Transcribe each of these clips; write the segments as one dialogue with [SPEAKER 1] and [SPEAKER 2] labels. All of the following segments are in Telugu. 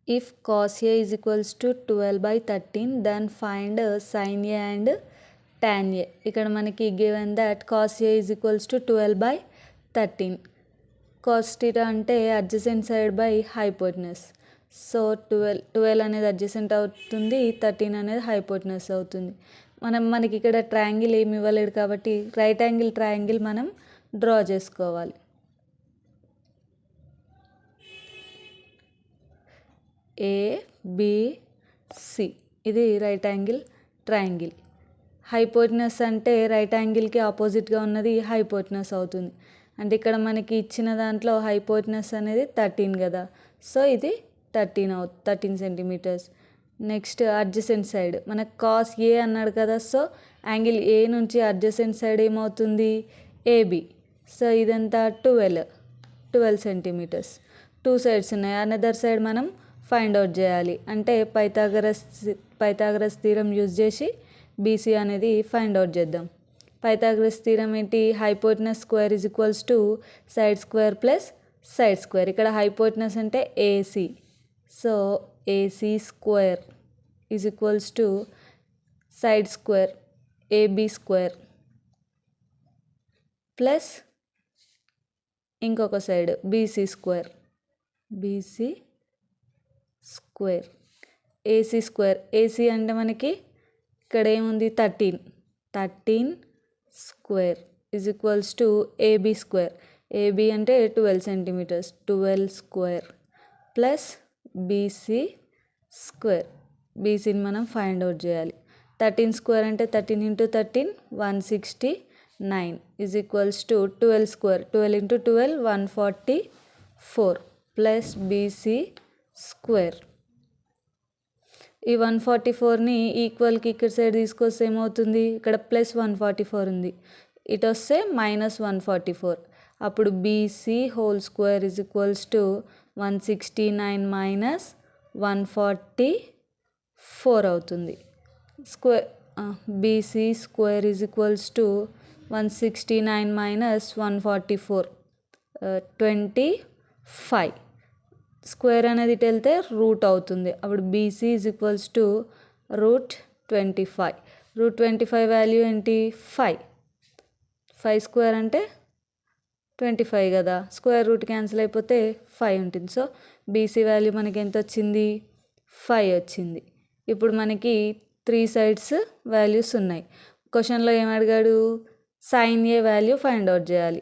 [SPEAKER 1] If cos A is equals to 12/13, then find sin A and tan A. ఇక్కడ మనకి given that cos A is equals to 12/13. cos theta అంటే adjacent side by hypotenuse. So 12 అనేది adjacent అవుతుంది, 13 అనేది hypotenuse అవుతుంది. మనకి ఇక్కడ ట్రయాంగిల్ ఏమి ఇవ్వలేడు కాబట్టి రైట్ యాంగిల్ ట్రయాంగిల్ మనం డ్రా చేసుకోవాలి. ABC ఇది రైట్ యాంగిల్ ట్రయాంగిల్. హైపోటెనస్ అంటే రైట్ యాంగిల్కి ఆపోజిట్గా ఉన్నది హైపోటెనస్ అవుతుంది. అంటే ఇక్కడ మనకి ఇచ్చిన దాంట్లో హైపోటెనస్ అనేది 13 కదా, సో ఇది 13 సెంటీమీటర్స్. నెక్స్ట్ అడ్జసెంట్ సైడ్ మనకు కాస్ ఏ అన్నాడు కదా, సో యాంగిల్ ఏ నుంచి అడ్జసెంట్ సైడ్ ఏమవుతుంది ఏబి. సో ఇదంతా 12 సెంటీమీటర్స్. 2 సైడ్స్ ఉన్నాయి, అనదర్ సైడ్ మనం ఫైండ్ అవుట్ చేయాలి. అంటే పైథాగరస్ థీరం యూజ్ చేసి బీసీ అనేది ఫైండ్ అవుట్ చేద్దాం. పైథాగరస్ థీరం ఏంటి? Hypotenuse square is equals to side square plus side square. ఇక్కడ హైపోటెనస్ అంటే AC, so AC square is equals to side square AB square plus ఇంకొక side BC square AC square. AC అంటే మనకి ఇక్కడ ఏముంది 13 square is equals to AB square. AB అంటే 12 centimetres, 12 square plus BC square. బీసీని మనం ఫైండ్ అవుట్ చేయాలి. 13 స్క్వేర్ అంటే 13 into 13 169 is equals to 12 square 12 into 12 144 plus BC square. ఈ 144ని ఈక్వల్కి ఇక్కడ సైడ్ తీసుకొస్తే ఏమవుతుంది? ఇక్కడ ప్లస్ 144 ఉంది, ఇటు వస్తే మైనస్ 144. అప్పుడు BC whole square is equals to 169 minus 144 అవుతుంది. BC square is equals to 169 minus 144 25. Square అనేది ఇటు వెళ్తే రూట్ అవుతుంది. అప్పుడు BC is equals to √25. √25 value ఏంటి? 5 స్క్వేర్ అంటే 25 కదా, స్క్వేర్ రూట్ క్యాన్సిల్ అయిపోతే 5 ఉంటుంది. సో బీసీ వాల్యూ మనకి ఎంత వచ్చింది? 5 వచ్చింది. ఇప్పుడు మనకి 3 సైడ్స్ వాల్యూస్ ఉన్నాయి. క్వశ్చన్లో ఏం అడిగాడు? సైన్ ఏ వాల్యూ ఫైండ్ అవుట్ చేయాలి.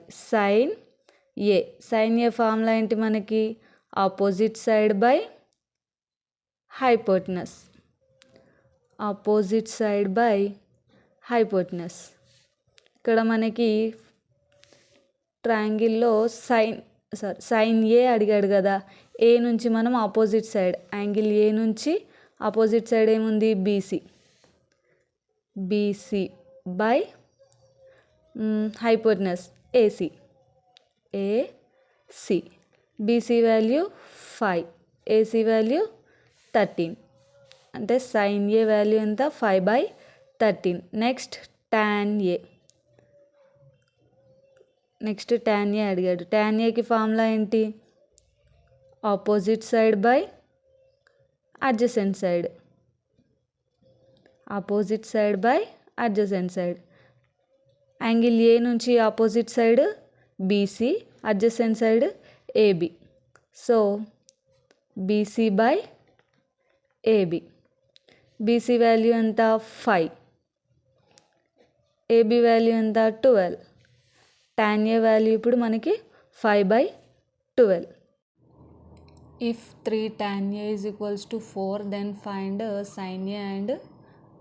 [SPEAKER 1] సైన్ ఏ ఫార్ములా ఏంటి మనకి? Opposite side by hypotenuse. ఇక్కడ మనకి ట్రయాంగిల్లో సైన్ ఏ అడిగాడు కదా, ఏ నుంచి మనం ఆపోజిట్ సైడ్ యాంగిల్ ఏ నుంచి ఆపోజిట్ సైడ్ ఏముంది? BC by hypotenuse AC. BC value 5, AC value 13. అంటే సైన్ ఏ వాల్యూ ఎంత? 5/13. నెక్స్ట్ ట్యాన్ ఏ అడిగాడు. ట్యాన్ ఏకి ఫార్ములా ఏంటి? Opposite side by adjacent side. Angle A నుంచి opposite side BC, adjacent side AB. So BC by AB. BC value ఎంత? 5. ఏబి వాల్యూ ఎంత? 12. tan ఏ వాల్యూ ఇప్పుడు మనకి 5/12. If 3 tan A is equals to 4, then find sin A and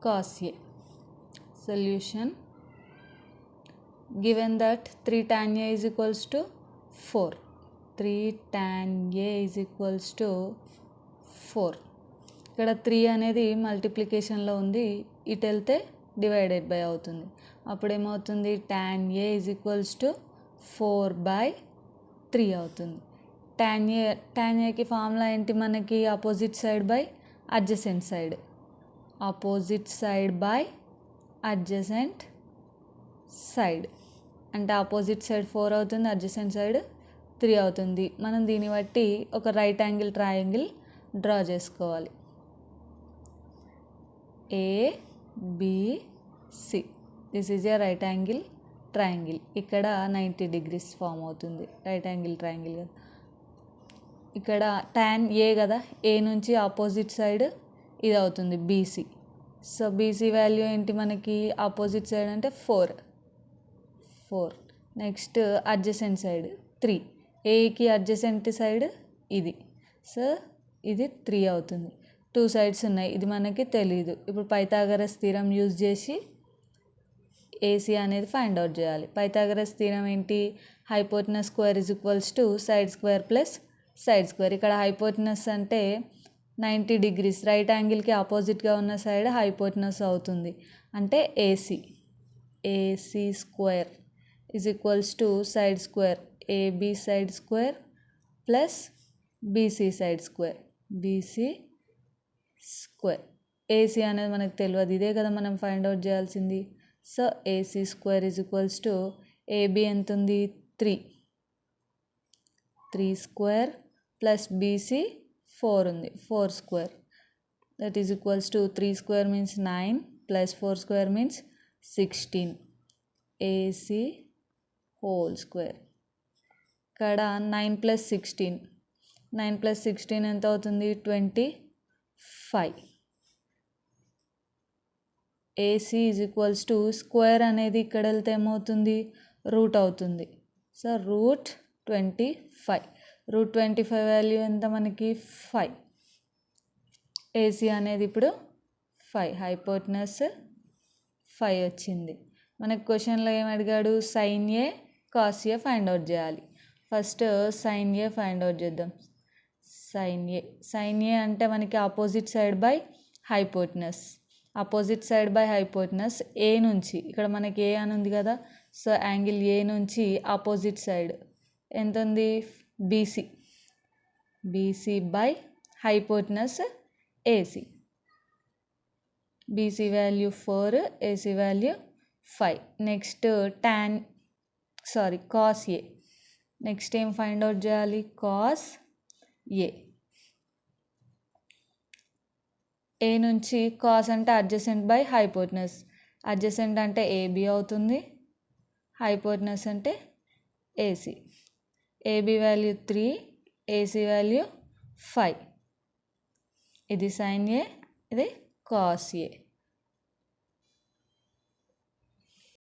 [SPEAKER 1] cos A. Solution: given that 3 tan A is equals to 4. 3 tan A is equals to 4. ఇక్కడ 3 అనేది మల్టిప్లికేషన్లో ఉంది, ఇటు వెళ్తే డివైడెడ్ బై అవుతుంది. అప్పుడు ఏమవుతుంది? tan A is equals to 4/3 అవుతుంది. tan Aకి ఫార్ములా ఏంటి మనకి? Opposite side by adjacent side. అంటే ఆపోజిట్ సైడ్ 4 అవుతుంది, అడ్జసెంట్ సైడ్ 3 అవుతుంది. మనం దీన్ని బట్టి ఒక రైట్ యాంగిల్ ట్రయాంగిల్ డ్రా చేసుకోవాలి. ABC, this is a right angle triangle. ఇక్కడ 90 degrees ఫామ్ అవుతుంది, రైట్ యాంగిల్ ట్రయాంగిల్ కదా. ఇక్కడ tan A కదా, ఏ నుంచి ఆపోజిట్ సైడ్ ఇది అవుతుంది BC. సో BC వాల్యూ ఏంటి మనకి, ఆపోజిట్ సైడ్ అంటే 4. నెక్స్ట్ అడ్జసెంట్ సైడ్ 3, ఏకి అడ్జసెంట్ సైడ్ ఇది, సో ఇది 3 అవుతుంది. 2 sides ఉన్నాయి, ఇది మనకి తెలీదు. ఇప్పుడు పైథాగరస్ థీరం యూజ్ చేసి ఏసీ అనేది ఫైండ్ అవుట్ చేయాలి. పైథాగరస్ థీరం ఏంటి, hypotenuse square is equals to side square plus side square. ఇక్కడ హైపోటెనస్ అంటే 90 degrees, రైట్ యాంగిల్కి ఆపోజిట్గా ఉన్న సైడ్ హైపోటెనస్ అవుతుంది. అంటే AC square is equals to side square AB side square plus BC side square. AC అనేది మనకు తెలియదు, ఇదే కదా మనం ఫైండ్ అవుట్ చేయాల్సింది. So AC square is equals to AB ఎంత ఉంది 3 స్క్వేర్ ప్లస్ బీసీ 4 ఉంది 4 square, that is equals to 3 square means 9 plus 4 square means 16 AC whole square. ఇక్కడ 9 + 16 ఎంత అవుతుంది 25. AC is equals to square అనేది ఇక్కడ వెళ్తే ఏమవుతుంది రూట్ అవుతుంది. సో √25 వాల్యూ ఎంత మనకి 5. ఏసీ అనేది ఇప్పుడు 5, హైపోటెనస్ 5 వచ్చింది. మనకు క్వశ్చన్లో ఏం అడిగాడు, sin A cos A find out చేయాలి. First sin A find out చేద్దాం. sin A అంటే మనకి opposite side by hypotenuse. A నుంచి, ఇక్కడ మనకి ఏ అని ఉంది కదా, సో యాంగిల్ ఏ నుంచి ఆపోజిట్ సైడ్ ఎంత ఉంది BC by hypotenuse AC. BC value 4, AC value 5. Next cos A. Next ఏం ఫైండ్ అవుట్ చేయాలి, కాస్ ఏ నుంచి కాస్ అంటే అడ్జసెంట్ బై హైపోటెనస్. అడ్జసెంట్ అంటే ఏబీ అవుతుంది, హైపోటెనస్ అంటే AC. AB value 3, AC value 5. ఇది sin A, ఇది కాస్ ఏ.